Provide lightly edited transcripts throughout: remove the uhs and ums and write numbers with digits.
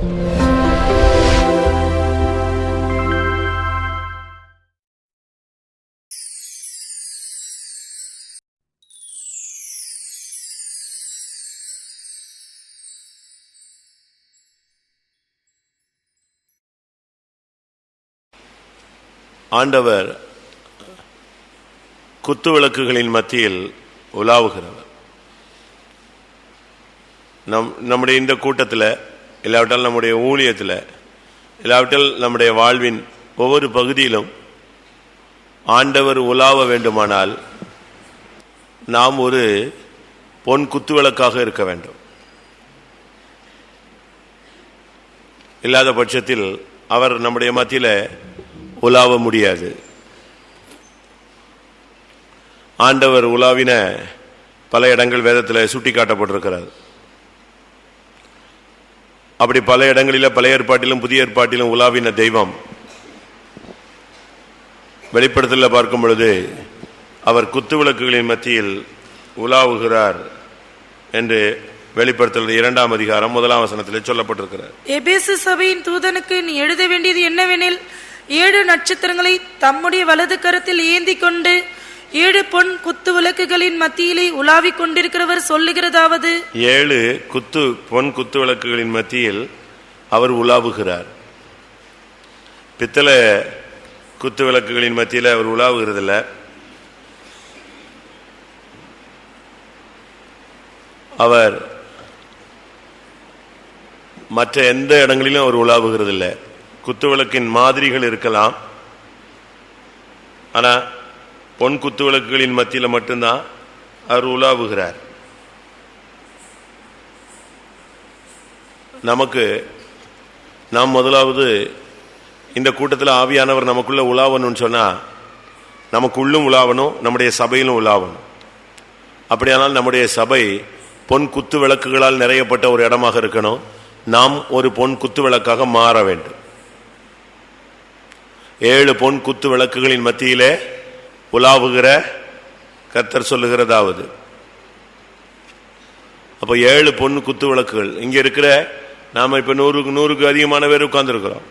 ஆண்டவர் குத்துவிளக்குகளின் மத்தியில் உலாவுகிறவர். நம்முடைய இந்த கூட்டத்தில், இல்லாவிட்டால் நம்முடைய ஊழியத்தில், இல்லாவிட்டால் நம்முடைய வாழ்வின் ஒவ்வொரு பகுதியிலும் ஆண்டவர் உலாவ வேண்டுமானால் நாம் ஒரு பொன் குத்துவிளக்காக இருக்க வேண்டும். இல்லாத பட்சத்தில் அவர் நம்முடைய மத்தியில் உலாவ முடியாது. ஆண்டவர் உலாவின பல இடங்கள் வேதத்தில் சுட்டி காட்டப்பட்டிருக்கிறது. அப்படி பல இடங்களில் பழைய ஏற்பாட்டிலும் புதிய ஏற்பாட்டிலும் உலாவின தெய்வம் வெளிப்படுத்தலில் பார்க்கும் பொழுது அவர் குத்துவிளக்குகளின் மத்தியில் உலாவுகிறார் என்று வெளிப்படுத்தல் 2ஆம் அதிகாரம் 1ஆம் வசனத்தில் சொல்லப்பட்டிருக்கிறார். எபேசு சபையின் தூதனுக்கு நீ எழுத வேண்டியது என்னவெனில், 7 நட்சத்திரங்களை தம்முடைய வலது கரத்தில் ஏந்தி கொண்டு 7 பொன் குத்து விளக்குகளின் மத்தியிலே உலாவிக் கொண்டிருக்கிறவர் சொல்லுகிறதாவது, 7 பொன் குத்து விளக்குகளின் மத்தியில் அவர் உலாவுகிறார். பித்தளை குத்து விளக்குகளின் மத்தியில் அவர் உலாவுகிறதில்ல. அவர் மற்ற எந்த இடங்களிலும் அவர் உலாவுகிறதில்லை. குத்துவிளக்கின் மாதிரிகள் இருக்கலாம், ஆனா பொன் குத்துவிளக்குகளின் மத்தியில் மட்டும்தான் அவர் உலாவுகிறார். நாம் முதலாவது இந்த கூட்டத்தில் ஆவியானவர் நமக்குள்ள உலாவணும்னு சொன்னா, நமக்குள்ளும் உலாவணும், நம்முடைய சபையிலும் உலாவணும். அப்படியானால் நம்முடைய சபை பொன் குத்து விளக்குகளால் நிறையப்பட்ட ஒரு இடமாக இருக்கணும். நாம் ஒரு பொன் குத்து விளக்காக மாற வேண்டும். 7 பொன் குத்து விளக்குகளின் மத்தியிலே உலாவுகிற கர்த்தர் சொல்லுகிறதாவது. அப்போ 7 பொன் குத்து விளக்குகள் இங்க இருக்கிற நாம இப்ப 100க்கு அதிகமான பேர் உட்கார்ந்து இருக்கிறோம்.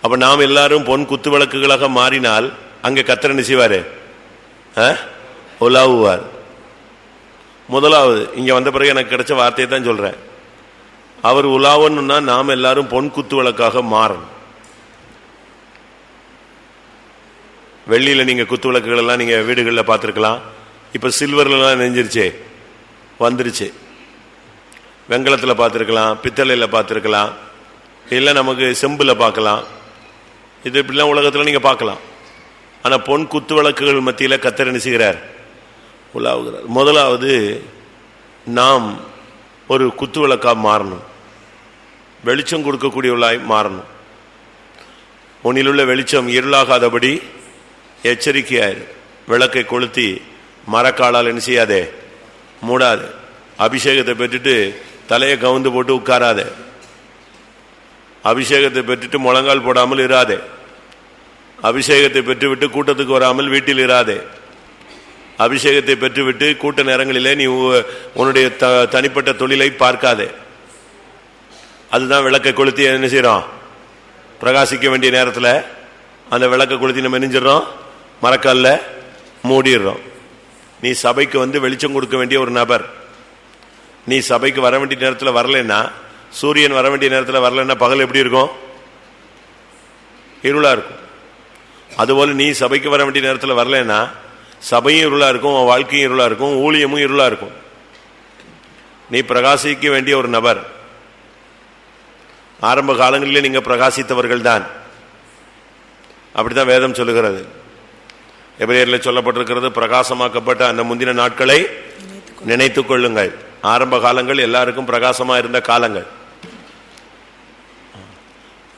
அப்ப நாம் எல்லாரும் பொன் குத்து விளக்குகளாக மாறினால் அங்க கர்த்தர் என்ன செய்வாரு? உலாவுவார். முதலாவது இங்க வந்த பிறகு எனக்கு கிடைச்ச வார்த்தையை தான் சொல்றேன். அவர் உலாவணும்னா நாம் எல்லாரும் பொன் குத்து விளக்காக மாறணும். வெள்ளியில நீங்க குத்து விளக்குகள் எல்லாம் நீங்க வீடுகளில் பார்த்துருக்கலாம். இப்ப சில்வர்லாம் நெஞ்சிருச்சே, வந்துருச்சு. வெங்கலத்தில் பார்த்துருக்கலாம், பித்தளையில் பார்த்துருக்கலாம், இல்லை நமக்கு செம்பில் பார்க்கலாம். இது இப்படிலாம் உலகத்தில் நீங்க பார்க்கலாம். ஆனா பொன் குத்து விளக்குகள் மத்தியில் கர்த்தர் என்ன செய்கிறார்? உலாவுகிறார். முதலாவது நாம் ஒரு குத்து விளக்காக மாறணும், வெளிச்சம் கொடுக்கக்கூடியவளாய் மாறணும். உன்னிலுள்ள வெளிச்சம் இருளாகாதபடி எச்சரிக்கையாயிரு. விளக்கை கொளுத்தி மரக்காலால் என்ன செய்யாதே, மூடாது. அபிஷேகத்தை பெற்றுட்டு தலையை கவுந்து போட்டு உட்காராதே. அபிஷேகத்தை பெற்றுட்டு முழங்கால் போடாமல் இராதே. அபிஷேகத்தை பெற்றுவிட்டு கூட்டத்துக்கு வராமல் வீட்டில் இராதே. அபிஷேகத்தை பெற்றுவிட்டு கூட்ட நேரங்களிலே நீ உன்னுடைய தனிப்பட்ட தொழிலை பார்க்காதே. அதுதான் விளக்கை கொளுத்தி என்ன செய்யறோம்? பிரகாசிக்க வேண்டிய நேரத்தில் அந்த விளக்கை கொளுத்தி நம்ம நெஞ்சிடறோம், மரக்கால்ல மூடிடுறோம். நீ சபைக்கு வந்து வெளிச்சம் கொடுக்க வேண்டிய ஒரு நபர். நீ சபைக்கு வர வேண்டிய நேரத்தில் வரலன்னா, சூரியன் வர வேண்டிய நேரத்தில் வரலன்னா பகல் எப்படி இருக்கும்? இருளா இருக்கும். அதுபோல நீ சபைக்கு வர வேண்டிய நேரத்தில் வரலன்னா சபையும் இருளா இருக்கும், வாழ்க்கையும் இருளா இருக்கும், ஊழியமும் இருளா இருக்கும். நீ பிரகாசிக்க வேண்டிய ஒரு நபர். ஆரம்ப காலங்களிலே நீங்க பிரகாசித்தவர்கள் தான். அப்படித்தான் வேதம் சொல்லுகிறது. எபிரேயரில் சொல்லப்பட்டிருக்கிறது, பிரகாசமாக்கப்பட்ட அந்த முந்தின நாட்களை நினைத்துக் கொள்ளுங்கள். ஆரம்ப காலங்கள் எல்லாருக்கும் பிரகாசமா இருந்த காலங்கள்.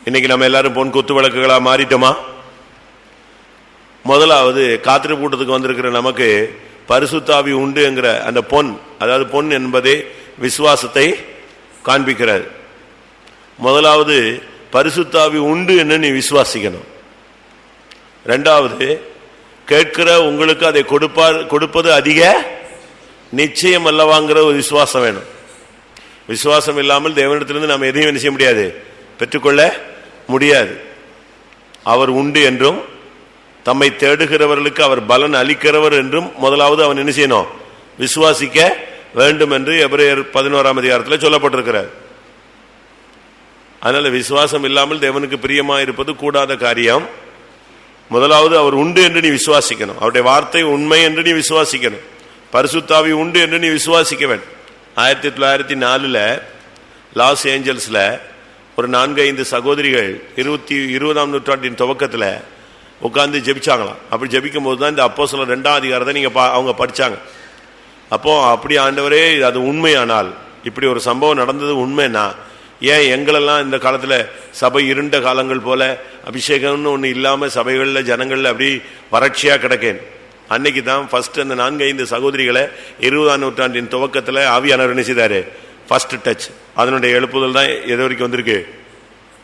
இன்னைக்கு நம்ம எல்லாரும் பொன் குத்து விளக்குகளா மாறிட்டோமா? முதலாவது காத்திருப்பு கூட்டத்துக்கு வந்திருக்கிற நமக்கு பரிசுத்தாவி உண்டு என்கிற அந்த பொன், அதாவது பொன் என்பதே விசுவாசத்தை காண்பிக்கிறது. முதலாவது பரிசுத்தாவி உண்டு என்று நீ விசுவாசிக்கணும். இரண்டாவது, கேட்கிற உங்களுக்கு அதை கொடுப்பது அதிக நிச்சயம் அல்லவாங்கிற ஒரு விசுவாசம் வேணும். விசுவாசம் இல்லாமல் தேவனிடத்திலிருந்து நாம் எதையும் என்ன செய்ய முடியாது, பெற்றுக்கொள்ள முடியாது. அவர் உண்டு என்றும் தம்மை தேடுகிறவர்களுக்கு அவர் பலன் அளிக்கிறவர் என்றும் முதலாவது அவன் என்ன செய்யணும், விசுவாசிக்க வேண்டும் என்று எபிரேயர் 11ஆம் அதிகாரத்தில் சொல்லப்பட்டிருக்கிறார். அதனால விசுவாசம் இல்லாமல் தேவனுக்கு பிரியமா இருப்பது கூடாத காரியம். முதலாவது அவர் உண்டு என்று நீ விசுவாசிக்கணும், அவருடைய வார்த்தை உண்மை என்று நீ விசுவாசிக்கணும், பரிசுத்தாவி உண்டு என்று நீ விசுவாசிக்க வேண்டும். 1904 லாஸ் ஏஞ்சல்ஸ்ல ஒரு 4-5 சகோதரிகள் 20ஆம் நூற்றாண்டின் துவக்கத்தில் உட்கார்ந்து ஜெபிச்சாங்களாம். அப்படி ஜெபிக்கும் போது தான் இந்த அப்போஸ்தலர் 2ஆம் அதிகாரத்தை நீங்க அவங்க படிச்சாங்க. அப்போ அப்படி ஆண்டவரே அது உண்மையானால், இப்படி ஒரு சம்பவம் நடந்தது உண்மைன்னா, ஏன் எங்களெல்லாம் இந்த காலத்துல சபை இருண்ட காலங்கள் போல அபிஷேகம்னு ஒண்ணு இல்லாம சபைகள்ல ஜனங்கள்ல அப்படி வறட்சியா கிடக்கேன். அன்னைக்கு தான் ஃபர்ஸ்ட் அந்த 4-5 சகோதரிகளை 20ஆம் நூற்றாண்டின் துவக்கத்துல ஆவியானவர் என்ன செய்தாரு, ஃபர்ஸ்ட் டச். அதனுடைய எழுப்புதல் தான் எது வரைக்கும் வந்திருக்கு,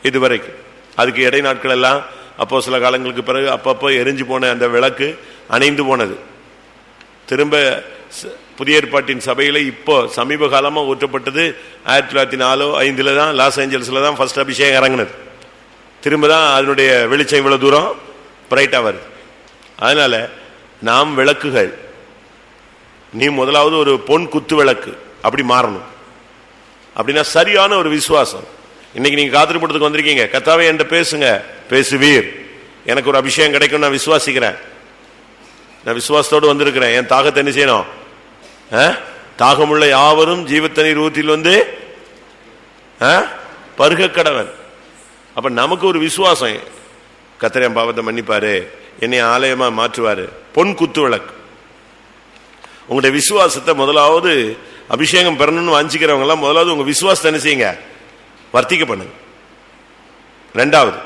இதுவரைக்கும். அதுக்கு இடை நாட்கள் எல்லாம் அப்போ சில காலங்களுக்கு பிறகு அப்பப்போ எரிஞ்சு போன அந்த விளக்கு அணைந்து போனது. திரும்ப புதிய ஏற்பாட்டின் சபையில இப்போ சமீப காலமா ஊற்றப்பட்டது 1904-05 தான் லாஸ் ஏஞ்சல்ஸ்ல தான் ஃபர்ஸ்ட் அபிஷேகம் இறங்கினது. திரும்ப தான் அதனுடைய வெளிச்சம் இவ்வளவு தூரம் பிரைட்டா வருது. அதனால நாம் விளக்குகள், நீ முதலாவது ஒரு பொன் குத்து விளக்கு அப்படி மாறணும். அப்படின்னா சரியான ஒரு விசுவாசம். இன்னைக்கு நீங்க காத்திருப்பதுக்கு வந்திருக்கீங்க, கர்த்தாவே என்கிட்ட பேசுங்க, பேசுவீர், எனக்கு ஒரு அபிஷேகம் கிடைக்கும், நான் விசுவாசிக்கிறேன், நான் விசுவாசத்தோடு வந்திருக்கிறேன், என் தாகத்தை என்ன செய்யணும், தாகமுள்ள யாவரும் ஜீவத்தண்ணீர் ஊற்றில் வந்து பருக கடவன். அப்ப நமக்கு ஒரு விசுவாசம், கர்த்தர் என் பாவத்தை மன்னிப்பாரு, என்னை ஆலயமா மாற்றுவாரு, பொன் குத்து விளக்கு. உங்களுடைய விசுவாசத்தை முதலாவது அபிஷேகம் பெறணும்னு வாஞ்சிக்கிறவங்க எல்லாம் முதலாவது உங்க விசுவாசத்தை என்ன செய்யுங்க, வர்த்திக்க பண்ணுங்க. ரெண்டாவது,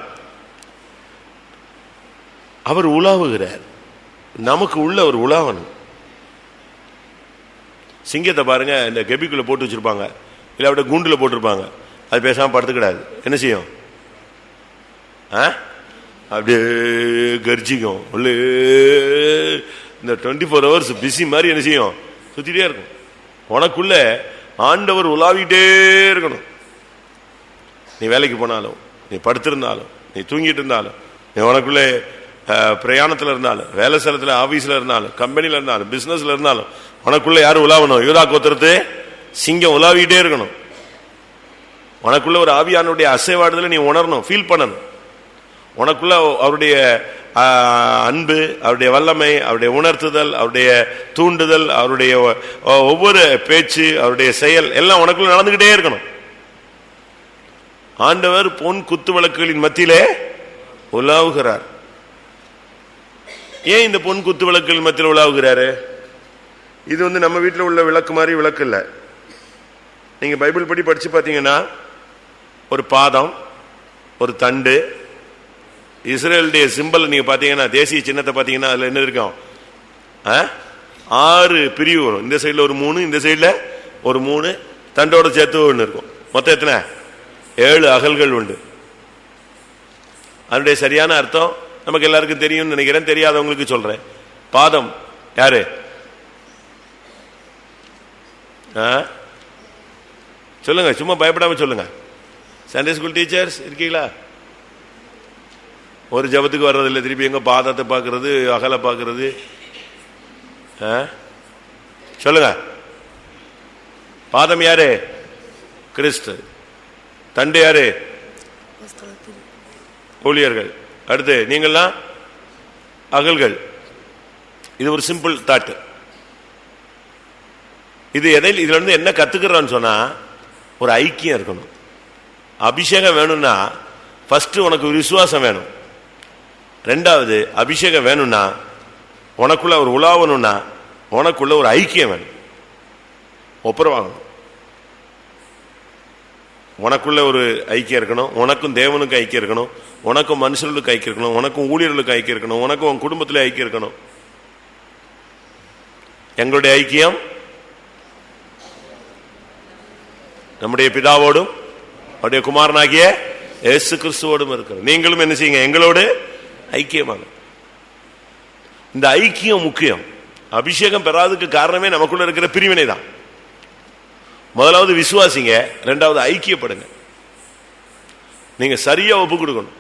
அவர் உலாவுகிறார், நமக்கு உள்ள ஒரு உலாவணும். சிங்கத்தை பாருங்க, இந்த கெபிக்குள்ள போட்டு வச்சிருப்பாங்க, இல்லை அப்படியே கூண்டுல போட்டிருப்பாங்க, அது பேசாம படுத்துக்கிடாது, என்ன செய்யும், அப்படியே கர்ஜிக்கும். இந்த 24 hours பிஸி மாதிரி என்ன செய்யும், சுத்திட்டே இருக்கும். உனக்குள்ள ஆண்டவர் உலாவிட்டே இருக்கணும். நீ வேலைக்கு போனாலும், நீ படுத்திருந்தாலும், நீ தூங்கிட்டு இருந்தாலும், நீ உனக்குள்ள பிரயாணத்தில் இருந்தாலும், வேலை ஸ்தலத்தில் ஆபீஸ்ல இருந்தாலும், கம்பெனில இருந்தாலும், பிசினஸ்ல இருந்தாலும், உனக்குள்ள யாரும் உலாவணும், யூதா கோத்திரத்து சிங்கம் உலாவிட்டே இருக்கணும். உனக்குள்ள ஒரு ஆவியானுடைய அசைவாடுதலை நீ உணரணும், ஃபீல் பண்ணணும். உனக்குள்ள அவருடைய அன்பு, அவருடைய வல்லமை, அவருடைய உணர்த்துதல், அவருடைய தூண்டுதல், அவருடைய ஒவ்வொரு பேச்சு, அவருடைய செயல் எல்லாம் உனக்குள்ள நடந்துகிட்டே இருக்கணும். ஆண்டவர் பொன் குத்து விளக்குகளின் மத்தியிலே உலாவுகிறார். ஏன் இந்த பொன் குத்து விளக்குகள் மத்தியில் உலாவுகிறாரு? இது வந்து நம்ம வீட்டில் உள்ள விளக்கு மாதிரி விளக்கு இல்லை. நீங்க பைபிள் படி படிச்சு பார்த்தீங்கன்னா, ஒரு பாதம், ஒரு தண்டு, இஸ்ரேலுடைய சிம்பல் நீங்க பாத்தீங்கன்னா, தேசிய சின்னத்தை பாத்தீங்கன்னா அதுல என்ன இருக்கும், 6 பிரிவு வரும். இந்த சைடுல ஒரு 3, இந்த சைடுல ஒரு 3, தண்டோட சேர்த்து ஒன்று இருக்கும். மொத்தம் எத்தனை, 7 அகல்கள் உண்டு. அதனுடைய சரியான அர்த்தம் நமக்கு எல்லாருக்கும் தெரியும் நினைக்கிறேன், தெரியாதவங்களுக்கு சொல்றேன். பாதம் யாரு, சொல்லுங்க, சும்மா பயப்படாம சொல்லுங்க. சண்டே ஸ்கூல் டீச்சர்ஸ் இருக்கீங்களா? ஒரு ஜபத்துக்கு வர்றதில்லை, திருப்பி எங்க பாதத்தை பார்க்கறது, அகலை பார்க்கறது, சொல்லுங்க. பாதம் யாரு, கிறிஸ்து. தண்டு யாரு, ஊழியர்கள். அடுத்து நீங்கள்லாம் அகல்கள். இது ஒரு சிம்பிள் தாட். இது எதில், இதுல இருந்து என்ன கத்துக்கிறான்னு சொன்னா, ஒரு ஐக்கியம் இருக்கணும். அபிஷேகம் வேணும்னா ஃபர்ஸ்ட் உனக்கு ஒரு விசுவாசம் வேணும். ரெண்டாவது, அபிஷேகம் வேணும்னா உனக்குள்ள ஒரு உலாவணும்னா உனக்குள்ள ஒரு ஐக்கியம் வேணும், ஒப்புரவாகணும். உனக்குள்ள ஒரு ஐக்கியம் இருக்கணும், உனக்கும் தேவனுக்கு ஐக்கியம் இருக்கணும், உனக்கும் மனுஷர்களுக்கு ஐக்கியம் இருக்கணும், உனக்கும் ஊழியர்களுக்கு ஐக்கியம் இருக்கணும், உனக்கும் உன் குடும்பத்திலே ஐக்கியம் இருக்கணும். எங்களுடைய ஐக்கியம் நம்முடைய பிதாவோடும் அவருடைய குமாரனாகிய இயேசு கிறிஸ்துவோடும் இருக்கிறது. நீங்களும் என்ன செய்யுங்க, எங்களோடு ஐக்கியமாக. இந்த ஐக்கியம் முக்கியம். அபிஷேகம் பெறாததுக்கு காரணமே நமக்குள்ள இருக்கிற பிரிவினை தான். முதலாவது விசுவாசிங்க, ரெண்டாவது ஐக்கியப்படுங்க. நீங்க சரியா ஒப்பு கொடுக்கணும்.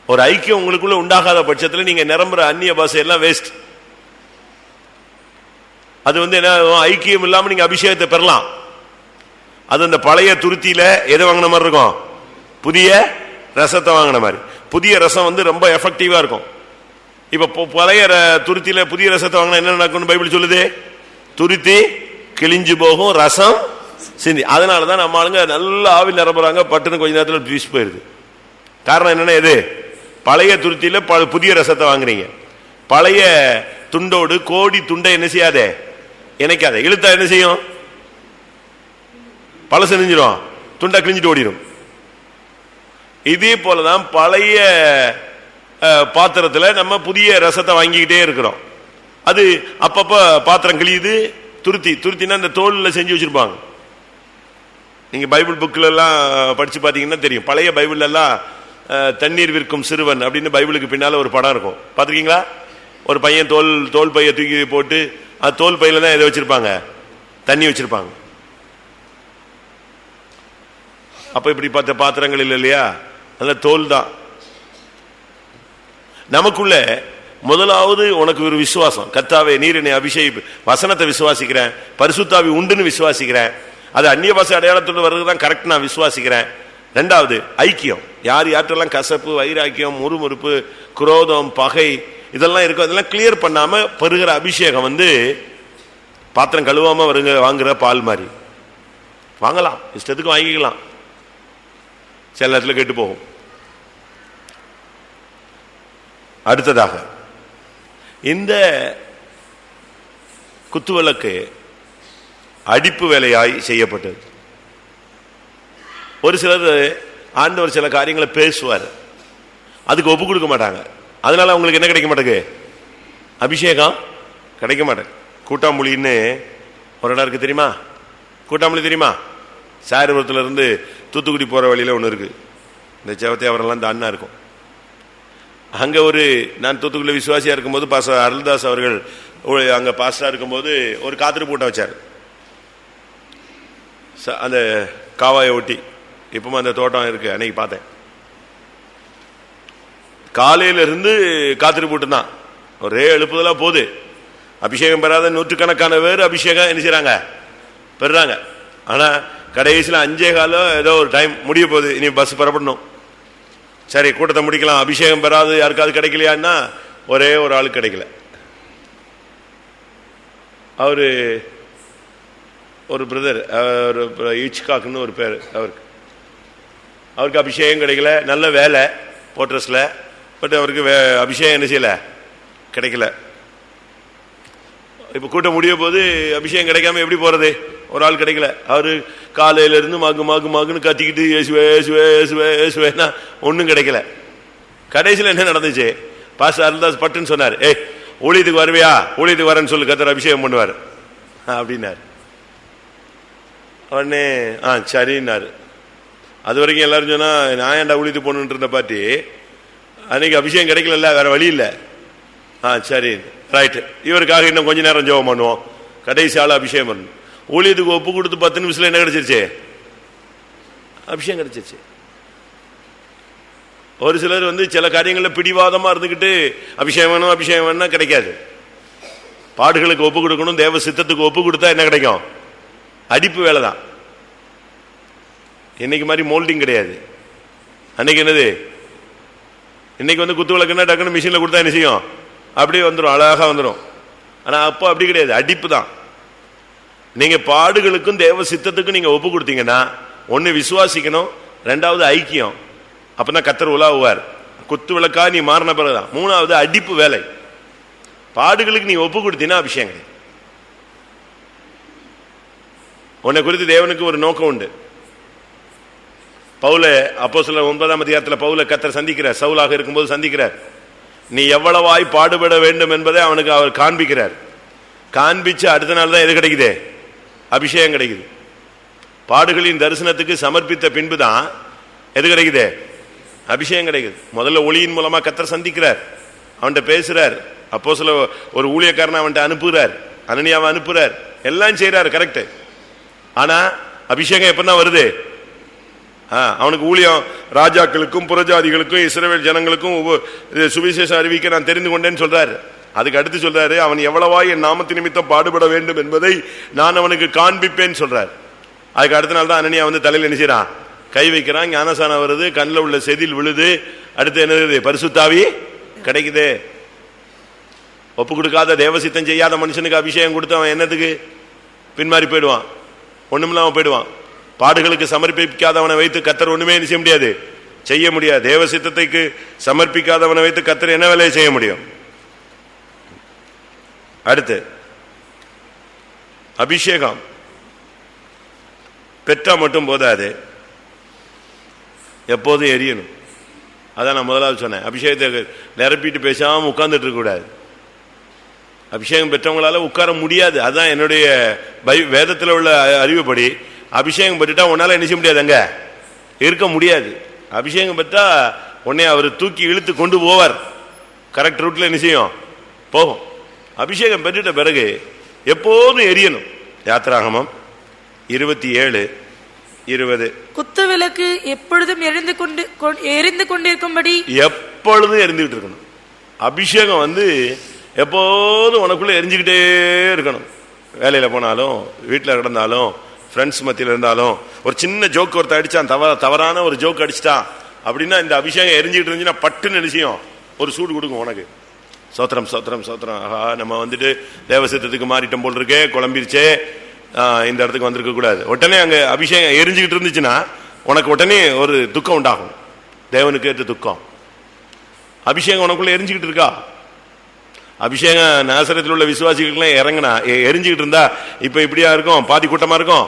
ஒரு ஐக்கியம் உங்களுக்குள்ள உண்டாகாத பட்சத்தில் நீங்க நிரம்புற அந்நிய பாஷை எல்லாம் வேஸ்ட். அது என்ன, ஐக்கியம் இல்லாம நீங்க அபிஷேகத்தை பெறலாம். அது அந்த பழைய துருத்தியில எதை வாங்கின மாதிரி இருக்கும், புதிய ரசத்தை வாங்கின மாதிரி. புதிய ரசம் ரொம்ப எஃபெக்டிவா இருக்கும். இப்ப பழைய துருத்தியில புதிய ரசத்தை வாங்கினா என்ன நடக்கும் பைபிள் சொல்லுது, துருத்தி கிழிஞ்சு போகும், ரசம் சிந்தி. அதனாலதான் நம்ம ஆளுங்க நல்ல ஆவில் நிரம்புறாங்க, பட்டுன்னு கொஞ்ச நேரத்தில் பீஸ் போயிருது. காரணம் என்னன்னா, எது பழைய துருத்தியில புதிய ரசத்தை வாங்குறீங்க. பழைய துண்டோடு கோடி துண்டை என்ன செய்யாதே, இணைக்காத. இழுத்தா என்ன செய்யும், பழசு நெஞ்சிடும், துண்டா கிழிஞ்சிட்டு ஓடிடும். இதே போலதான் பழைய பாத்திரத்துல நம்ம புதிய ரசத்தை வாங்கிக்கிட்டே இருக்கிறோம். அது அப்பப்ப பாத்திரம் கிழியுது. துருத்தினா இந்த தோல்ல செஞ்சு வச்சிருப்பாங்க. நீங்க பைபிள் புக்ல எல்லாம் படிச்சு பாத்தீங்கன்னா தெரியும். பழைய பைபிள் எல்லாம் தண்ணீர் விற்கும் சிறுவன் அப்படின்னு பைபிளுக்கு பின்னால ஒரு படம் இருக்கும், பாத்திருக்கீங்களா? ஒரு பையன் தோல் பைய தூக்கி போட்டு, அது தோல் பையில தான் எதை வச்சிருப்பாங்க, தண்ணி வச்சிருப்பாங்க. அப்ப இப்படி பார்த்த பாத்திரங்கள் இல்லை இல்லையா, அதனால தோல் தான். நமக்குள்ள முதலாவது உனக்கு ஒரு விசுவாசம். கர்த்தாவே நீர் என்னை அபிஷேக, வசனத்தை விசுவாசிக்கிறேன், பரிசுத்தாவி உண்டுன்னு விசுவாசிக்கிறேன், அது அந்நிய பாஷை அடையாளத்தோடு வர்றதுதான் கரெக்ட், நான் விசுவாசிக்கிறேன். ரெண்டாவது ஐக்கியம். யார் யார்ட்டெல்லாம் கசப்பு, வைராக்கியம், முறுமுறுப்பு, குரோதம், பகை இதெல்லாம் இருக்கும், அதெல்லாம் கிளியர் பண்ணாம பெறுகிற அபிஷேகம் பாத்திரம் கழுவாம வாங்குற பால் மாதிரி. வாங்கலாம், இஷ்டத்துக்கு வாங்கிக்கலாம், சில நேரத்தில் கெட்டு போகும். அடுத்ததாக இந்த குத்துவிளக்கு அடிப்பு வேலையாய் செய்யப்பட்டது. ஒரு சிலர் ஆண்டவர் சில காரியங்களை பேசுவார், அதுக்கு ஒப்பு கொடுக்க மாட்டாங்க. அதனால அவங்களுக்கு என்ன கிடைக்க மாட்டேங்குது, அபிஷேகம் கிடைக்க மாட்டேங்குது. கூட்டாம்புலின்னு ஒரு இடம் இருக்கு தெரியுமா? கூட்டாம்புலி தெரியுமா? சாயரபுரத்துல இருந்து தூத்துக்குடி போற வழியில ஒன்று இருக்கு. இந்த செவத்தையாவரெல்லாம் இந்த அண்ணா இருக்கும். அங்க நான் தூத்துக்குடியில் விசுவாசியா இருக்கும்போது பாஸ்டர் அருள்தாஸ் அவர்கள் அங்க பாஸ்டரா இருக்கும்போது ஒரு காத்திருப்பு கூட்டம் வச்சார். அந்த காவாயை ஒட்டி இப்பவும் அந்த தோட்டம் இருக்கு. அன்னைக்கு பார்த்தேன், காலையில இருந்து காத்திருப்பு கூட்டம் தான், ஒரே எழுப்புதெல்லாம் போகுது. அபிஷேகம் பெறாத நூற்றுக்கணக்கான பேர் அபிஷேகம் என்ன செய்யறாங்க, பெறாங்க. ஆனா கடைசியில் 5:15 ஏதோ ஒரு டைம் முடிய போகுது, இனி பஸ் புறப்படணும். சரி, கூட்டத்தை முடிக்கலாம். அபிஷேகம் பெறாது யாருக்காவது கிடைக்கலையான்னா ஒரே ஒரு ஆளுக்கு கிடைக்கல. ஒரு பிரதர், ஈச்காக்னு ஒரு பேர், அவருக்கு அபிஷேகம் கிடைக்கல. நல்ல வேலை போட்ரஸ்ல, பட் அவருக்கு அபிஷேகம் என்ன செய்யல, கிடைக்கல. இப்ப கூட்டம் முடிய போது அபிஷேகம் கிடைக்காம எப்படி போறது? ஒரு ஆள் கிடைக்கல. அவரு காலையில இருந்து மாகுன்னு கத்திக்கிட்டு ஏசுவேன்னா ஒன்னும் கிடைக்கல. கடைசியில் என்ன நடந்துச்சு? பாஸ்டர் அருள்தாஸ் பட்டுன்னு சொன்னார், ஊழியத்துக்கு வருவியா, ஊழியத்துக்கு வரேன்னு சொல்லு, கர்த்தர் அபிஷேகம் பண்ணுவார் அப்படின்னாரு. உடனே சரின்னாரு. அது வரைக்கும் எல்லாரும் சொன்னா நான் ஏன்டா ஊழியத்துக்கு போகணுன்னு இருந்த பாட்டி, அன்னைக்கு அபிஷேகம் கிடைக்கல, வேற வழி இல்லை. சரி ரைட்டு, இவருக்காக இன்னும் கொஞ்ச நேரம் ஜெபம் பண்ணுவோம், கடைசி ஆள் அபிஷேகம் பண்ணணும். ஊழியத்துக்கு ஒப்பு கொடுத்து 10 நிமிஷத்துல என்ன கிடைச்சிருச்சு? அபிஷேகம் கிடைச்சிருச்சு. ஒரு சிலர் சில காரியங்கள்ல பிடிவாதமா இருந்துகிட்டு அபிஷேகம் வேணும் அபிஷேகம் வேணும்னா கிடைக்காது. பாடுகளுக்கு ஒப்பு கொடுக்கணும், தேவ சித்தத்துக்கு ஒப்பு கொடுத்தா என்ன கிடைக்கும்? அடிப்பு வேலை தான். இன்னைக்கு மாதிரி மோல்டிங் கிடையாது. அன்னைக்கு என்னது, இன்னைக்கு குத்து விளக்குன்னா டக்குன்னு மிஷின்ல கொடுத்தா என்ன செய்யும், அப்படியே வந்துடும், அழகா வந்துடும். ஆனா அப்போ அப்படி கிடையாது, அடிப்பு தான். நீங்க பாடுகளுக்கும் தேவ சித்தத்துக்கும் நீங்க ஒப்பு கொடுத்தீங்கன்னா, ஒன்னு விசுவாசிக்கணும், ரெண்டாவது ஐக்கியம், அப்பதான் கர்த்தர் உலாவுவார். குத்து விளக்கா நீ மாறின பிறகுதான். மூணாவது அடிப்பு வேலை. பாடுகளுக்கு நீ ஒப்பு கொடுத்தீங்கன்னா அபிஷேகம் கிடையாது. உன்னை குறித்து தேவனுக்கு ஒரு நோக்கம் உண்டு. பவுல அப்போஸ்தலர் 9ஆம் அதிகாரத்தில் பவுல கர்த்தர் சந்திக்கிறார், சவுலாக இருக்கும்போது சந்திக்கிறார். நீ எவ்வளவாய் பாடுபட வேண்டும் என்பதை அவனுக்கு அவர் காண்பிக்கிறார். காண்பிச்சு அடுத்த நாள் தான் எது கிடைக்குது? அபிஷேகம் கிடைக்குது. பாடுகளின் தரிசனத்துக்கு சமர்ப்பித்த பின்புதான் எது கிடைக்குது? அபிஷேகம் கிடைக்குது. முதல்ல ஒளியின் மூலமா கர்த்தர் சந்திக்கிறார், அவன்கிட்ட பேசுறார். அப்போஸ்தலர் ஒரு ஊழியக்காரனை அவன்கிட்ட அனுப்புகிறார், அனனியாவை அனுப்புறார், எல்லாம் செய்யறாரு. கரெக்ட். ஆனா அபிஷேகம் எப்பதான் வருது? அவனுக்கு ஊழியம் ராஜாக்களுக்கும் புறஜாதிகளுக்கும் இஸ்ரவேல் ஜனங்களுக்கும் சுவிசேஷம் அறிவிக்க நான் தெரிந்து கொண்டேன்னு சொல்றாரு. அதுக்கு அடுத்து சொல்றாரு, அவன் எவ்வளவா என் நாமத்து நிமித்தம் பாடுபட வேண்டும் என்பதை நான் அவனுக்கு காண்பிப்பேன்னு சொல்றாரு. அதுக்கு அடுத்த நாள் தான் அனனியா வந்து தலையில் நினைச்சான், கை வைக்கிறான், ஞானசானம் வருது, கண்ணில் உள்ள செதில் விழுது. அடுத்து என்னது? பரிசுத்தாவி கிடைக்குது. ஒப்பு கொடுக்காத தேவசித்தம் செய்யாத மனுஷனுக்கு அபிஷேகம் கொடுத்து அவன் என்னத்துக்கு பின்மாறி போயிடுவான், ஒண்ணுமில்லாம போயிடுவான். பாடுகளுக்கு சமர்ப்பிக்காதவனை வைத்து கர்த்தர் ஒண்ணுமே செய்ய முடியாது, செய்ய முடியாது. தேவசித்தத்தைக்கு சமர்ப்பிக்காதவனை வைத்து கர்த்தர் என்ன வேலையை செய்ய முடியும்? அடுத்து அபிஷேகம் பெற்றா மட்டும் போதாது, எப்போதும் எரியணும். அதான் நான் முதலாவது சொன்னேன், அபிஷேகத்தை நிரப்பிட்டு பேசாம உட்கார்ந்துட்டு இருக்க கூடாது. அபிஷேகம் பெற்றவங்களால உட்கார முடியாது. அதுதான் என்னுடைய வேதத்தில் உள்ள அறிவுப்படி. அபிஷேகம் பெற்றுட்டா உன்னால என்ன செய்ய முடியாது, அங்க இருக்க முடியாது. அபிஷேகம் பெற்றா உன்னை அவர் தூக்கி இழுத்து கொண்டு போவார், கரெக்ட் ரூட்ல என்ன செய்யும், போகும். அபிஷேகம் பெற்றுட்ட பிறகு எப்போதும் எரியணும். யாத்திராகமம் 27:20 குத்து விளக்கு எப்பொழுதும் எரிந்து கொண்டிருக்கும்படி எப்பொழுதும் எரிந்துகிட்டு இருக்கணும். அபிஷேகம் வந்து எப்போதும் உனக்குள்ள எரிஞ்சுக்கிட்டே இருக்கணும். வேலையில போனாலும், வீட்டில் கிடந்தாலும், ஃப்ரெண்ட்ஸ் மத்தியில் இருந்தாலும், ஒரு சின்ன ஜோக் ஒருத்த அடிச்சான், தவறான ஒரு ஜோக் அடிச்சிட்டான் அப்படின்னா இந்த அபிஷேகம் எரிஞ்சுக்கிட்டு இருந்துச்சுன்னா பட்டுன்னு நிச்சயம் ஒரு சூடு கொடுக்கும் உனக்கு. சோத்திரம் சோத்திரம் சோத்திரம், ஆஹா நம்ம வந்துட்டு தேவசித்தத்துக்கு மாறிட்டோம் போல் இருக்கே, குழம்பிருச்சே, இந்த இடத்துக்கு வந்திருக்க கூடாது. உடனே அங்க அபிஷேகம் எரிஞ்சுக்கிட்டு இருந்துச்சுன்னா உனக்கு உடனே ஒரு துக்கம் உண்டாகும், தேவனுக்கு ஏற்ற துக்கம். அபிஷேகம் உனக்குள்ள எரிஞ்சுக்கிட்டு இருக்கா? அபிஷேகம் நாசரத்தில் உள்ள விசுவாசிகளுக்கெல்லாம் இறங்கினா எரிஞ்சுக்கிட்டு இருந்தா இப்ப இப்படியா இருக்கும், பாதி கூட்டமா இருக்கும்.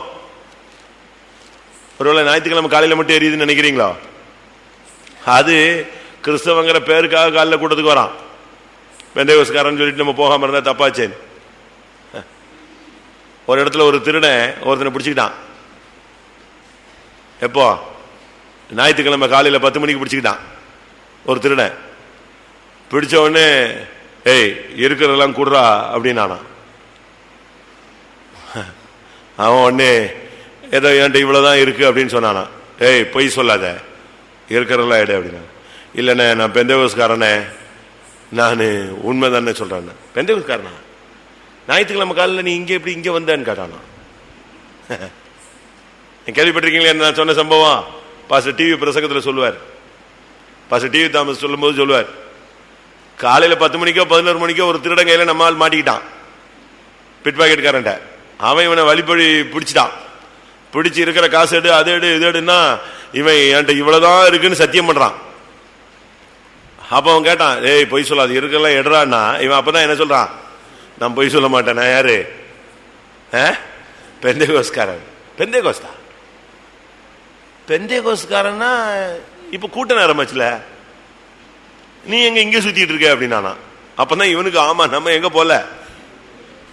ஒருவேளை ஞாயிற்றுக்கிழமை காலையில மட்டும் எரியுதுன்னு நினைக்கிறீங்களா? அது கிறிஸ்தவங்கிற பேருக்காக காலையில் கூட்டத்துக்கு வரான். பெந்தேகோஸ்காரன் சொல்லிட்டு நம்ம போகாம இருந்தா தப்பாச்சேன். ஒரு இடத்துல ஒரு திருடன் ஒருத்தனை பிடிச்சிக்கிட்டான். எப்போ? ஞாயிற்றுக்கிழமை காலையில 10 மணிக்கு பிடிச்சிக்கிட்டான் ஒரு திருடன். பிடிச்ச உடனே ஏய் இருக்கிறதெல்லாம் கூடுறா அப்படின்னானா. அவன் உடனே ஏதோ என்கிட்ட இவ்வளவுதான் இருக்கு அப்படின்னு சொன்னானா. ஏய் பொய் சொல்லாத, இருக்கிறதெல்லாம் எடு அப்படின்னா. இல்லைண்ணே நான் பெந்தேகோஸ்காரனே, நான் உண்மை தானே சொல்றேன். பெந்தேகோஸ்காரனா? ஞாயிற்றுக்கிழமை காலையில் நீ இங்க எப்படி இங்க வந்தேன்னு கேட்டானா. கேள்விப்பட்டிருக்கீங்களா நான் சொன்ன சம்பவம்? பாஸ்டர் டிவி பிரசங்கத்தில் சொல்லுவார். பாஸ்டர் டிவி தாமஸ் சொல்லும் போது சொல்லுவார், காலையில 10 மணிக்கோ 11 மணிக்கோ ஒரு திருடன் கையில நம்மால் மாட்டிக்கிட்டான், பிட் பாக்கெட்காரன். அவன் இவனை வழிபடி பிடிச்சிட்டான். பிடிச்சி இருக்கிற காசு எடு, அது எடு, இது எடுன்னா இவன் என்கிட்ட இவ்வளவுதான் இருக்குன்னு சத்தியம் பண்றான். அப்ப அவன் கேட்டான், ஏய் பொய் சொல்லாது, இருக்கலாம் எடுறான்னா. இவன் அப்பதான் என்ன சொல்றான், நான் பொய் சொல்ல மாட்டேன், நான் யாரு? பெந்தேகோஸ்காரன். பெந்தேகோஸ்தா? பெந்தேகோஸ்காரன்னா இப்ப கூட்ட நேரமாச்சுல, நீ எங்க இங்க சுத்திட்டு இருக்க அப்படின்னா. அப்பதான் இவனுக்கு ஆமா நம்ம எங்க போல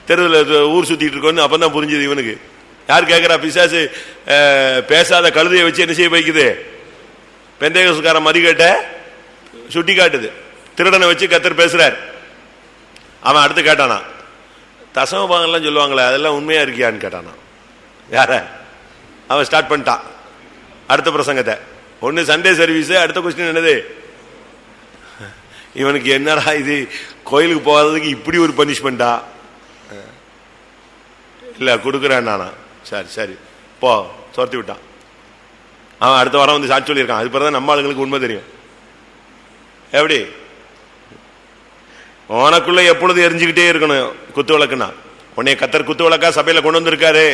தெருவில் ஊர் சுத்திட்டு இருக்கோன்னு அப்பதான் புரிஞ்சது இவனுக்கு. யார் கேட்கிறா? பிசாசு பேசாத கழுதையை வச்சு என்ன செய்ய வைக்குது? பெந்தேகோஸ்காரன் மதிக்கட்ட சுட்டி காட்டுது. திருடனை வச்சு கர்த்தர் பேசுறார். அவன் அடுத்து கேட்டானா, தசமபாகம்லாம் சொல்லுவாங்களே அதெல்லாம் உண்மையா இருக்கியான்னு கேட்டானா. யார? அவன் ஸ்டார்ட் பண்ணிட்டான் அடுத்த பிரசங்கத்தை. ஒன்னு சண்டே சர்வீஸ், அடுத்த கொஸ்டின் என்னது? இவனுக்கு என்னடா இது, கோயிலுக்கு போகாததுக்கு இப்படி ஒரு பனிஷ்மெண்டா? இல்ல கொடுக்குறேன் நானா. சரி சரி போ, சொர்த்தி விட்டான். அவன் அடுத்த வாரம் வந்து சாட்சி சொல்லியிருக்கான். அது பிறகு நம்ம ஆளுங்களுக்கு உண்மை தெரியும். எப்படி? உனக்குள்ள எப்பொழுது எரிஞ்சுக்கிட்டே இருக்கணும் குத்து விளக்குனா. உன்னைய கர்த்தர் குத்து விளக்கா சபையில கொண்டு வந்திருக்காரு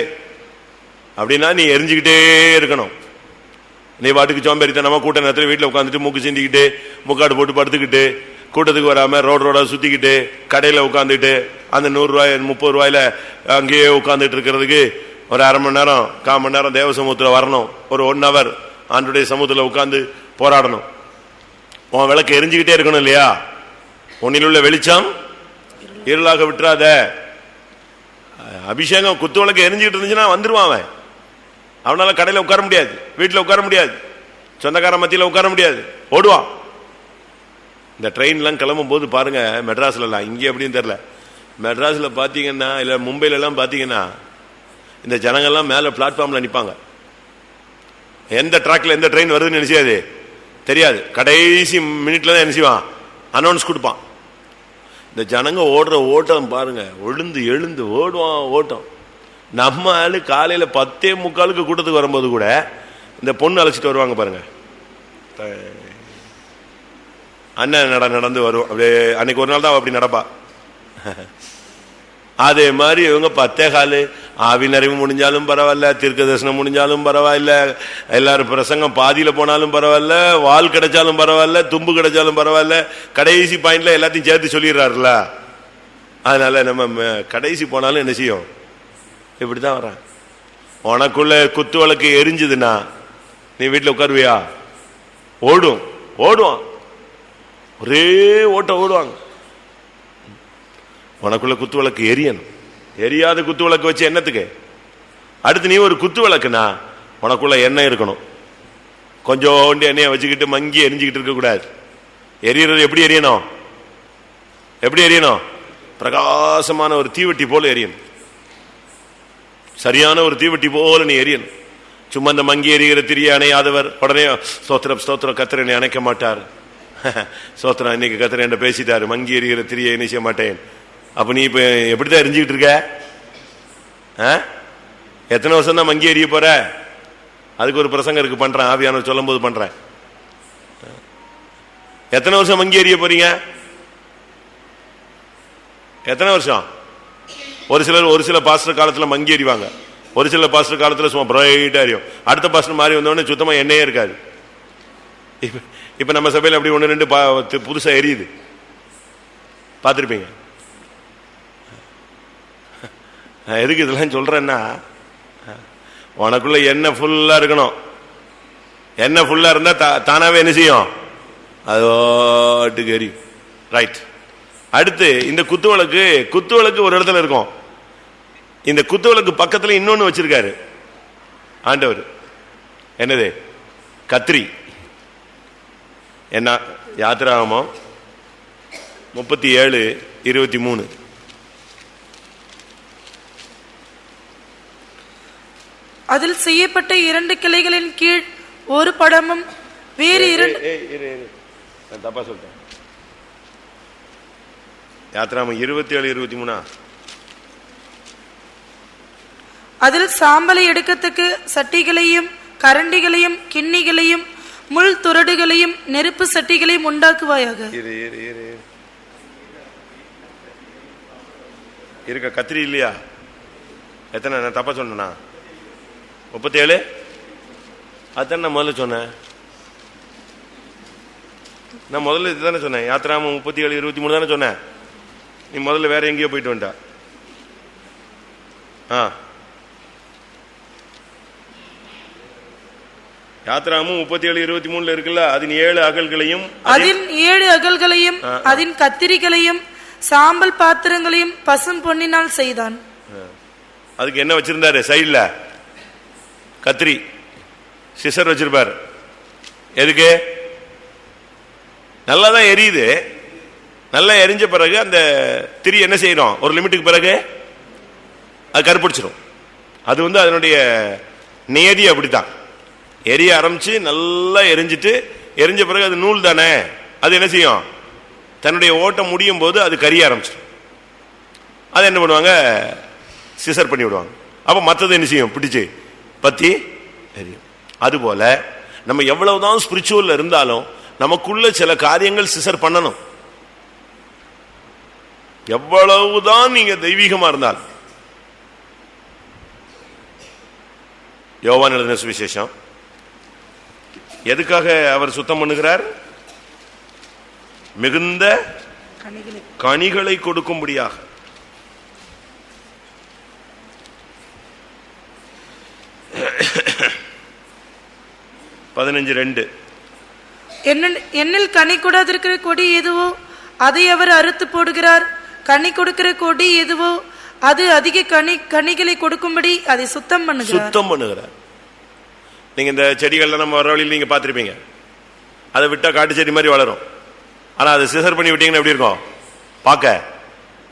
அப்படின்னா நீ எரிஞ்சுக்கிட்டே இருக்கணும். நீ பாட்டுக்கு சோம்பேறித்தனமா கூட்ட நேரத்தில் வீட்டில் உட்காந்துட்டு மூக்கு சிந்திக்கிட்டு முக்காடு போட்டு படுத்துக்கிட்டு கூட்டத்துக்கு வராம ரோட சுத்திக்கிட்டு கடையில உட்காந்துட்டு அந்த 100 ரூபாய் 30 ரூபாயில அங்கேயே உட்காந்துட்டு இருக்கிறதுக்கு ஒரு அரை மணி நேரம் 1/4 மணி நேரம் தேவ சமூகத்தில் வரணும். ஒரு 1 hour ஆண்டுடைய சமூகத்தில் உட்கார்ந்து போராடணும். உன் விளக்கு எரிஞ்சுக்கிட்டே இருக்கணும் இல்லையா? உன்னில் உள்ள வெளிச்சம் இருளாக விட்டுறாத. அபிஷேகம் குத்து விளக்கு எரிஞ்சுக்கிட்டு இருந்துச்சுன்னா வந்துருவான் அவன். அவனால கடையில் உட்கார முடியாது, வீட்டில் உட்கார முடியாது, சொந்தக்கார மத்தியில் உட்கார முடியாது, ஓடுவான். இந்த ட்ரெயின்லாம் கிளம்பும் போது பாருங்க, மெட்ராஸ்லாம் இங்கே எப்படின்னு தெரியல, மெட்ராஸில் பார்த்தீங்கன்னா இல்லை மும்பையிலலாம் பார்த்தீங்கன்னா இந்த ஜனங்கள்லாம் மேல பிளாட்ஃபார்ம்ல நிப்பாங்க. எந்த ட்ராக்ல எந்த ட்ரெயின் வருதுன்னு நினைச்சாது தெரியாது. கடைசி மினிட்ல தான் நினைச்சுவான் அனௌன்ஸ் கொடுப்பான். இந்த ஜனங்க ஓடுற ஓட்டம் பாருங்க, எழுந்து எழுந்து ஓடுவான் ஓட்டம். நம்ம ஆளு காலையில 10:45 கூட்டத்துக்கு வரும்போது கூட இந்த பொண்ணு அழைச்சிட்டு வருவாங்க பாருங்க, அண்ணன் நடந்து வரும். அப்படியே அன்னைக்கு ஒரு நாள் தான் அப்படி நடப்பா. அதே மாதிரி இவங்க 10:15 ஆவி நிறைவு முடிஞ்சாலும் பரவாயில்ல, தீர்க்க தரிசனம் முடிஞ்சாலும் பரவாயில்ல, எல்லாரும் பிரசங்கம் பாதியில போனாலும் பரவாயில்ல, வால் கிடைச்சாலும் பரவாயில்ல, தும்பு கிடைச்சாலும் பரவாயில்ல, கடைசி பாயிண்ட்ல எல்லாத்தையும் சேர்த்து சொல்லிடுறாருல. அதனால நம்ம கடைசி போனாலும் என்ன செய்யும், இப்படிதான் வர்றான். உனக்குள்ள குத்து விளக்கு எரிஞ்சுதுன்னா நீ வீட்டில் உட்காருவியா? ஓடுவான், ஒரே ஓட்டம் ஓடுவாங்க. உனக்குள்ள குத்து விளக்கு எரியணும். எரியாத குத்து விளக்கு வச்சு என்னத்துக்கு? அடுத்து நீ ஒரு குத்து விளக்குனா உனக்குள்ள எண்ணெய் இருக்கணும். கொஞ்சோண்டு எண்ணெயை வச்சுக்கிட்டு மங்கி எரிஞ்சுக்கிட்டு இருக்க கூடாது. எரியறது எப்படி எரியணும்? பிரகாசமான ஒரு தீவெட்டி போல எரியணும். சரியான ஒரு தீவெட்டி போல நீ எரியணும். சும்மா இந்த மங்கி எரிகிற திரிய அணையாதவர் உடனே ஸ்தோத்திரம் கர்த்தர் என்னை அணைக்க மாட்டார், ஸ்தோத்திரம் இன்னைக்கு கர்த்தர் என்ன பேசிட்டாரு, மங்கி எரிகிற திரியை என்ன செய்ய மாட்டேன். அப்ப நீ இப்ப எப்படிதான் எரிஞ்சுக்கிட்டு இருக்க? எத்தனை வருஷம் தான் மங்கி எரிய போற? அதுக்கு ஒரு பிரசங்கம் இருக்கு, பண்றேன், ஆவியானவர் சொல்லும் போது பண்றேன். எத்தனை வருஷம் மங்கி எரிய போறீங்க? எத்தனை வருஷம்? ஒரு சில பாஸ்டர் காலத்துல மங்கி எறிவாங்க, ஒரு சில பாஸ்டர் காலத்துல சும்மா பிரைட்டா எரியும். அடுத்த பாஸ்டர் மாறி வந்தோடனே சுத்தமா எண்ணெயே இருக்காது. இப்ப நம்ம சபையில் அப்படி 1-2 புதுசா எரியுது, பார்த்திருப்பீங்க. எதுக்கு இதெல்லாம் சொல்றேன்னா, உனக்குள்ள எண்ணெய் ஃபுல்லா இருக்கணும். எண்ணெய் ஃபுல்லா இருந்தா தானாவே என்ன செய்யும், அதுக்கு எரியும். ரைட். அடுத்து இந்த குத்துவிளக்கு ஒரு இடத்துல இருக்கும். இந்த குத்துவிளக்கு பக்கத்துல இன்னொன்னு வச்சிருக்காரு ஆண்டவர். என்னது? கத்திரி. என்ன? யாத்திராகமம் 37:23. அதில் செய்யப்பட்ட 2 கிளைகளின் கீழ் ஒரு படமும் வேறு 2 தப்பா சொல்லிட்டேன். யாத்திராகமம் 27:23. அதில் சாம்பலை எடுக்கத்தக்க சட்டிகளையும் கரண்டிகளையும் கிண்ணிகளையும் முள் துறடுகளையும் நெருப்பு சட்டிகளையும் உண்டாக்குவாயாக. இருக்க கத்திரி இல்லையா? எத்தனை? நான் தப்பா சொன்னா 37. அதான் நான் முதல்ல சொன்னேன். நான் முதல்ல இதுதானே சொன்னேன். யாத்திராகமம் 37:23 தானே சொன்னேன். நீ முதல்ல வேற எங்கேயோ போயிட்டு வந்துட்டா. யாத்திராகமம் 37:23 இருக்குல்ல, அதன் 7 அகல்களையும் அதன் கத்திரிகளையும் சாம்பல் பாத்திரங்களையும் பசும் பொன்னினால் செய்தான். அதுக்கு என்ன வச்சிருந்தாரு? சைடுல கத்திரி சிசர் வச்சிருப்பாரு. எதுக்கு? நல்லாதான் எரியுது. நல்லா எரிஞ்ச பிறகு அந்த திரி என்ன செய்யணும், ஒரு லிமிட்டுக்கு பிறகு அது கருப்பிடிச்சிடும். அது அதனுடைய நியதி அப்படித்தான். எரிய ஆரம்பிச்சு நல்லா எரிஞ்ச பிறகு அது நூல் தானே, அது என்ன செய்யும், தன்னுடைய ஓட்டம் முடியும் போது அது கரிய ஆரம்பிச்சிடும். அதை என்ன பண்ணுவாங்க, சிசர் பண்ணி விடுவாங்க. அப்ப மற்றது என்ன செய்யும், பிடிச்சு பத்தி எரியும். அதுபோல நம்ம எவ்வளவுதான் ஸ்பிரிச்சுவல் இருந்தாலும் நமக்குள்ள சில காரியங்கள் சிசர் பண்ணணும். எவ்வளவுதான் நீங்க தெய்வீகமா இருந்தால். யோவான் எழுதின சுவிசேஷம் எதுக்காக அவர் சுத்தம் பண்ணுகிறார்? மிகுந்த கனிகளை கொடுக்கும்படியாக. என்னில் கனி கூடாதிருக்கிற கொடி எதுவோ அதை அவர் அறுத்து போடுகிறார். கனி கொடுக்கிற கொடி எதுவோ அது அதிக கனிகளை கொடுக்கும்படி அதை சுத்தம் பண்ணுகிறார். நீங்க இந்த செடிகள்ல நம்ம வர வழியில் நீங்க பார்த்திருப்பீங்க. அதை விட்டா காட்டு செடி மாதிரி வளரும். ஆனா அதை சிசர் பண்ணி விட்டீங்கன்னா எப்படி இருக்கும், பார்க்க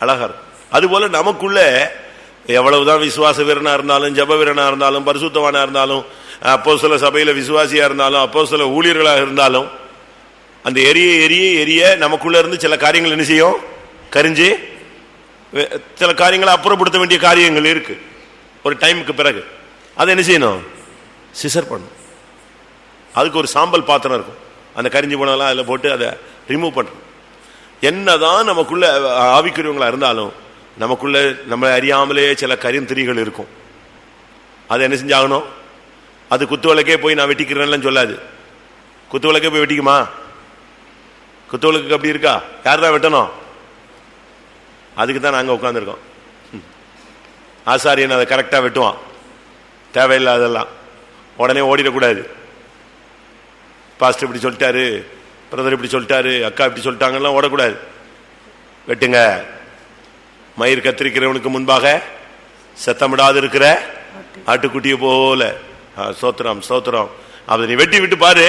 அழகா இருக்கும். அதுபோல நமக்குள்ள எவ்வளவுதான் விசுவாச வீரனா இருந்தாலும், ஜப வீரனா இருந்தாலும், பரிசுத்தவானா இருந்தாலும், அப்போஸ்தல சபையில விசுவாசியா இருந்தாலும், அப்போஸ்தல ஊழியர்களாக இருந்தாலும், அந்த எரிய எரிய எரிய நமக்குள்ள இருந்து சில காரியங்கள் என்ன செய்யும்? கரிஞ்சு சில காரியங்களை அப்புறப்படுத்த வேண்டிய காரியங்கள் இருக்கு. ஒரு டைமுக்கு பிறகு அதை என்ன செய்யணும்? சிசர் பண்ணும். அதுக்கு ஒரு சாம்பல் பாத்திரம் இருக்கும், அந்த கரிஞ்சு போனதெல்லாம் அதில் போட்டு அதை ரிமூவ் பண்ணுறோம். என்னதான் நமக்குள்ள ஆவிக்குரியவங்களா இருந்தாலும் நமக்குள்ள நம்ம அறியாமலே சில கரிந்திரிகள் இருக்கும். அதை என்ன செஞ்சாகணும்? அது குத்துவிளக்கே போய் நான் வெட்டிக்கிறேன்னு சொல்லாது. குத்துவிளக்கே போய் வெட்டிக்குமா? குத்துவிளக்கு அப்படி இருக்கா? யார் தான் வெட்டணும்? அதுக்கு தான் நாங்கள் உட்காந்துருக்கோம். ஆசாரியன் அதை கரெக்டாக வெட்டுவான். தேவையில்லாதெல்லாம் உடனே ஓடிடக்கூடாது. பாஸ்டர் இப்படி சொல்லிட்டாரு, பிரதர் இப்படி சொல்லிட்டாரு, அக்கா இப்படி சொல்லிட்டாங்கலாம் ஓடக்கூடாது. வெட்டுங்க. மயிர் கத்திரிக்கிறவனுக்கு முன்பாக சத்தமிடாது இருக்கிற ஆட்டுக்குட்டியை போல. சோத்திரம் சோத்திரம். அதை நீ வெட்டி விட்டு பாரு,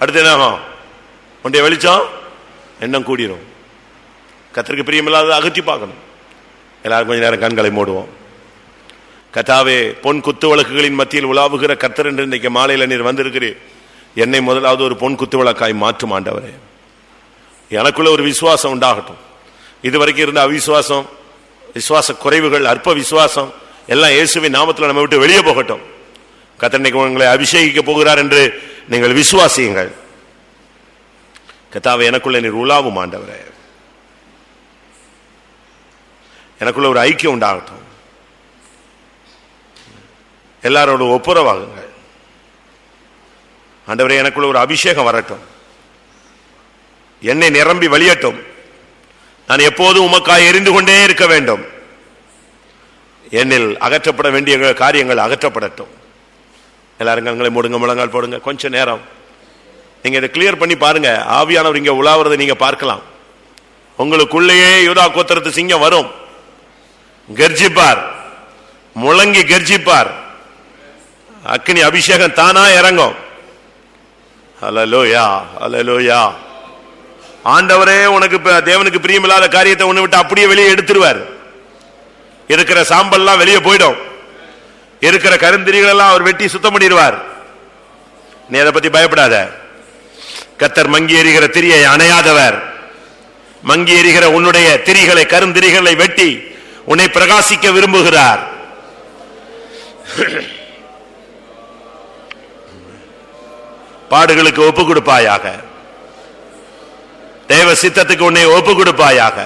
அடுத்து என்ன ஆகும்? உன்னுடைய வெளிச்சம் எண்ணம் கூடிரும். கர்த்தருக்கு பிரியமில்லாத அகற்றி பார்க்கணும். எல்லாரும் கொஞ்ச நேரம் கண்களை மூடுவோம். கர்த்தாவே, பொன் குத்து விளக்குகளின் மத்தியில் உலாவுகிற கர்த்தர் என்று இன்றைக்கு மாலையில் நீர் வந்திருக்கிறீர். என்னை முதலாவது ஒரு பொன் குத்து விளக்காய் மாற்றும் ஆண்டவரே. எனக்குள்ள ஒரு விசுவாசம் உண்டாகட்டும். இதுவரைக்கும் இருந்த அவிசுவாசம், விசுவாச குறைவுகள், அற்ப விசுவாசம் எல்லாம் இயேசுவின் நாமத்தில் நம்ம விட்டு வெளியே போகட்டும். கர்த்தர் இன்னைக்கு உங்களை அபிஷேகிக்க போகிறார் என்று நீங்கள் விசுவாசியுங்கள். கர்த்தாவே, எனக்குள்ள நீர் உலாவும் ஆண்டவரே. எனக்குள்ள ஒரு ஐக்கியம் உண்டாகட்டும். எல்லாரோட ஒப்புரவாகுங்கள் ஆண்டவரே. எனக்குள்ள ஒரு அபிஷேகம் வரட்டும். என்னை நிரம்பி வழியட்டும். நான் எப்போதும் உமக்காய் எரிந்து கொண்டே இருக்க வேண்டும். என்னில் அகற்றப்பட வேண்டிய காரியங்கள் அகற்றப்படட்டும். எல்லாரும் கண்களை மூடுங்க, முழங்கால் போடுங்க. கொஞ்ச நேரம் நீங்க இதை கிளியர் பண்ணி பாருங்க. ஆவியானவர் இங்க உலாவறதை நீங்க பார்க்கலாம். உங்களுக்குள்ளேயே யூதா கோத்திரத்து சிங்கம் வரும், கர்ஜிப்பார், முழங்கி கர்ஜிப்பார். அக்கினி அபிஷேகம் தானா இறங்கும். ஹல்லேலூயா, ஹல்லேலூயா. ஆண்டவரே, உனக்கு தேவனுக்கு பிரியமில்லாத காரியத்தை ஒண்ணு விட்டு அப்படியே வெளியே எடுத்துருவார். இருக்கிற சாம்பல்லாம் வெளியே போயிடும். இருக்கிற கருந்திரிகள் எல்லாம் அவர் வெட்டி சுத்தம் பண்ணிடுவார். நீ அதை பத்தி பயப்படாத. கர்த்தர் மங்கி எறிகிற திரியை அணையாதவர். மங்கி எறிகிற உன்னுடைய திரிகளை, கருந்திரிகளை வெட்டி உன்னை பிரகாசிக்க விரும்புகிறார். பாடுகளுக்கு ஒப்பு கொடுப்பாயாக. தேவ சித்தத்துக்கு உன்னை ஒப்பு கொடுப்பாயாக.